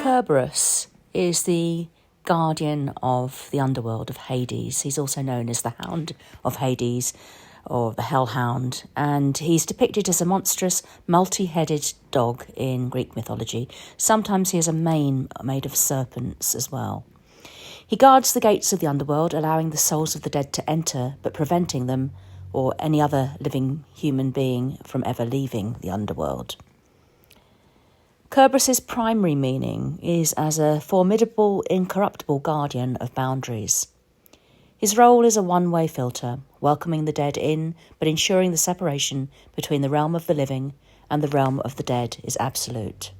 Cerberus is the guardian of the underworld of Hades. He's also known as the Hound of Hades, or the Hellhound, and he's depicted as a monstrous, multi-headed dog in Greek mythology. Sometimes he has a mane made of serpents as well. He guards the gates of the underworld, allowing the souls of the dead to enter, but preventing them, or any other living human being, from ever leaving the underworld. Cerberus's primary meaning is as a formidable, incorruptible guardian of boundaries. His role is a one-way filter, welcoming the dead in, but ensuring the separation between the realm of the living and the realm of the dead is absolute.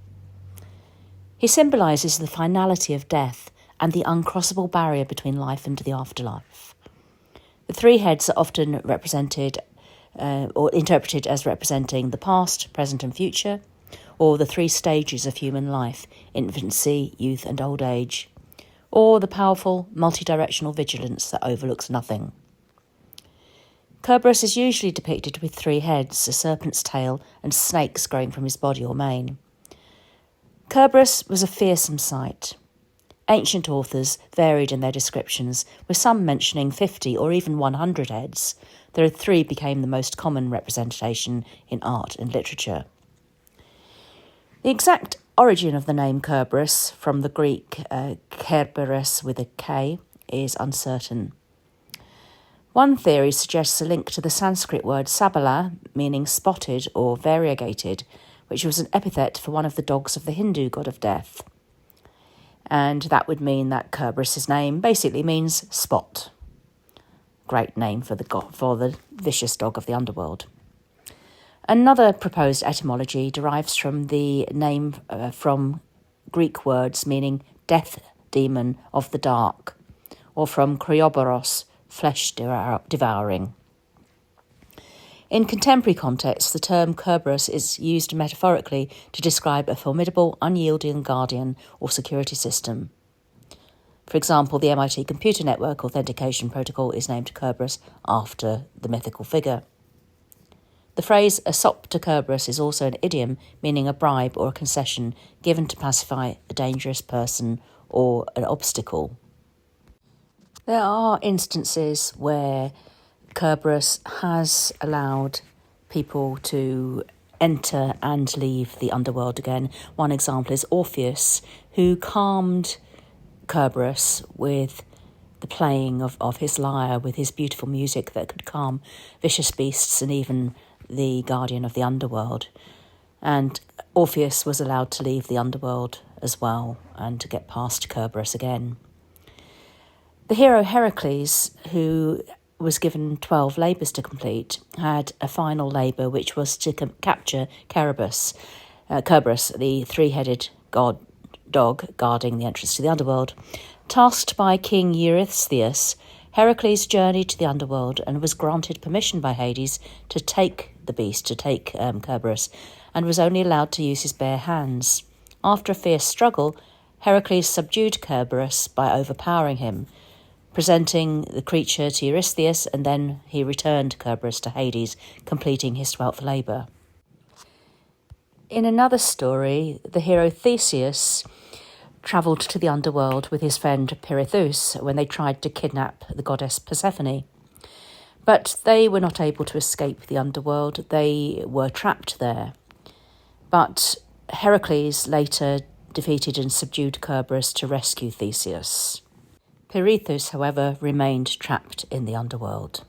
He symbolises the finality of death and the uncrossable barrier between life and the afterlife. The three heads are often represented or interpreted as representing the past, present and future, or the three stages of human life: infancy, youth and old age, or the powerful, multi-directional vigilance that overlooks nothing. Cerberus is usually depicted with three heads, a serpent's tail, and snakes growing from his body or mane. Cerberus was a fearsome sight. Ancient authors varied in their descriptions, with some mentioning 50 or even 100 heads, though three became the most common representation in art and literature. The exact origin of the name Cerberus, from the Greek Cerberus with a K, is uncertain. One theory suggests a link to the Sanskrit word sabala, meaning spotted or variegated, which was an epithet for one of the dogs of the Hindu god of death. And that would mean that Cerberus's name basically means spot. Great name for the vicious dog of the underworld. Another proposed etymology derives from the name from Greek words meaning death demon of the dark, or from krioboros, flesh devouring. In contemporary contexts, the term Cerberus is used metaphorically to describe a formidable, unyielding guardian or security system. For example, the MIT Computer Network Authentication Protocol is named Cerberus after the mythical figure. The phrase "a sop to Cerberus" is also an idiom meaning a bribe or a concession given to pacify a dangerous person or an obstacle. There are instances where Cerberus has allowed people to enter and leave the underworld again. One example is Orpheus, who calmed Cerberus with the playing of his lyre, with his beautiful music that could calm vicious beasts and even the guardian of the underworld. And Orpheus was allowed to leave the underworld as well and to get past Cerberus again. The hero Heracles, who was given 12 labours to complete, had a final labour which was to capture Cerberus, the three-headed dog guarding the entrance to the underworld. Tasked by King Eurystheus, Heracles journeyed to the underworld and was granted permission by Hades to take the beast, to take Cerberus, and was only allowed to use his bare hands. After a fierce struggle, Heracles subdued Cerberus by overpowering him, presenting the creature to Eurystheus, and then he returned Cerberus to Hades, completing his 12th labour. In another story, the hero Theseus travelled to the underworld with his friend Pirithous when they tried to kidnap the goddess Persephone. But they were not able to escape the underworld. They were trapped there. But Heracles later defeated and subdued Cerberus to rescue Theseus. Pirithous, however, remained trapped in the underworld.